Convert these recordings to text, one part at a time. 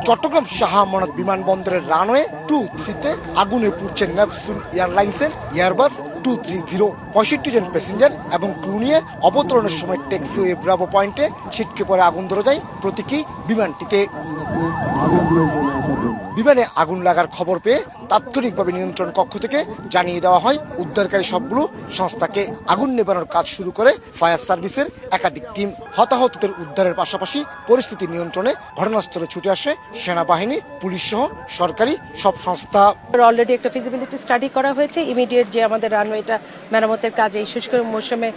চট্টগ্রাম শাহ আমানত বিমানবন্দরের রানওয়ে 2-3-তে আগুনে পুড়ছে নেপচুন এয়ারলাইন্সের এয়ারবাস 230। 65 জন প্যাসেঞ্জার এবং ক্রু নিয়ে অবতরণের সময় টেক্সিওয়ে ব্রাভো পয়েন্টে ছিটকে পড়ে আগুন ধরে যায় প্রতীকী বিমানটিতে। বিমানে আগুন লাগার খবর পেয়ে তাৎক্ষণিকভাবে নিয়ন্ত্রণ কক্ষ থেকে জানিয়ে দেওয়া হয় উদ্ধারকারী সবগুলো সংস্থাকে। আগুন নেভানোর কাজ শুরু করে ফায়ার সার্ভিসের একাধিক টিম। হতাহতদের উদ্ধারের পাশাপাশি পরিস্থিতি নিয়ন্ত্রণে ঘটনাস্থলে ছুটে আসে সেনাবাহিনী, পুলিশ সহ সরকারি সব সংস্থা। অলরেডি একটা ফিজিবিলিটি স্টাডি করা হয়েছে। ইমিডিয়েট যে আমাদের রানওয়েটা মেরামতের কাজ এই শুষ্ক মৌসুমে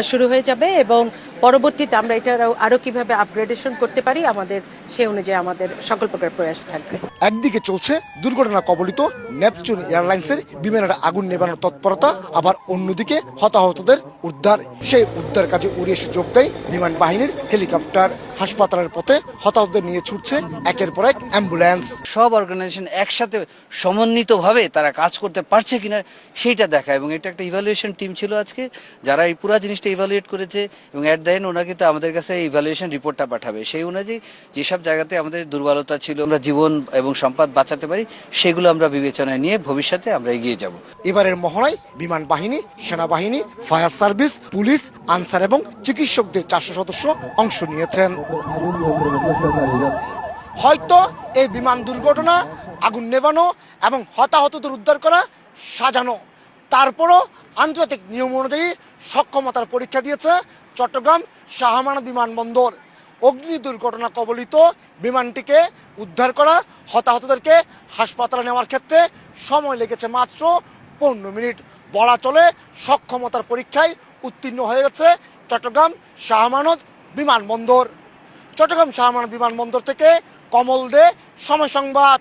শুরু হয়ে যাবে এবং পরবর্তীতে আমরা এটা আরো কিভাবে আপগ্রেডেশন করতে পারি আমাদের সেই অনুযায়ী আমাদের সকল প্রকার প্রয়াস থাকবে। একদিকে চলছে দুর্ঘটনা কবলিত নেপচুন এয়ারলাইন্সের বিমানের আগুন নেভানোর তৎপরতা, আবার অন্যদিকে হতাহতদের উদ্ধার। সেই উদ্ধার কাজে উড়ে এসে যোগ দেয় বিমান বাহিনীর হেলিকপ্টার। হাসপাতালের পথে হতাহতদের নিয়ে ছুটছে একের পর এক অ্যাম্বুলেন্স। সব অর্গানাইজেশন একসাথে সমন্বিতভাবে তারা কাজ করতে পারছে কিনা সেইটা দেখা, এবং এটা একটা ইভ্যালুয়েশন টিম ছিল আজকে যারা এই পুরো জিনিসটা ইভ্যালুয়েট করেছে, এবং অ্যাট দ্য এন্ড ওরা কিন্তু আমাদের কাছে ইভ্যালুয়েশন রিপোর্টটা পাঠাবে। সেই অনুযায়ী যেসব জায়গাতে আমাদের দুর্বলতা ছিল, আমরা জীবন এবং সম্পদ বাঁচাতে পারি, সেগুলো আমরা বিবেচনায় নিয়ে ভবিষ্যতে আমরা এগিয়ে যাব। এবারের মহড়ায় বিমান বাহিনী, সেনাবাহিনী, ফায়ার সার্ভিস, পুলিশ, আনসার এবং চিকিৎসকদের 400 সদস্য অংশ নিয়েছেন। হয়তো এই বিমান দুর্ঘটনা, আগুন নেভানো এবং হতাহতদের উদ্ধার করা সাজানো, তারপরও আন্তর্জাতিক নিয়ম অনুযায়ী সক্ষমতার পরীক্ষা দিয়েছে চট্টগ্রাম শাহ আমানত বিমানবন্দর। অগ্নি দুর্ঘটনা কবলিত বিমানটিকে উদ্ধার করা, হতাহতদেরকে হাসপাতালে নেওয়ার ক্ষেত্রে সময় লেগেছে মাত্র 15 মিনিট। বলা চলে সক্ষমতার পরীক্ষায় উত্তীর্ণ হয়ে গেছে চট্টগ্রাম শাহ আমানত বিমানবন্দর। চট্টগ্রাম শাহ আমানত বিমানবন্দর থেকে কমল দে, সময় সংবাদ।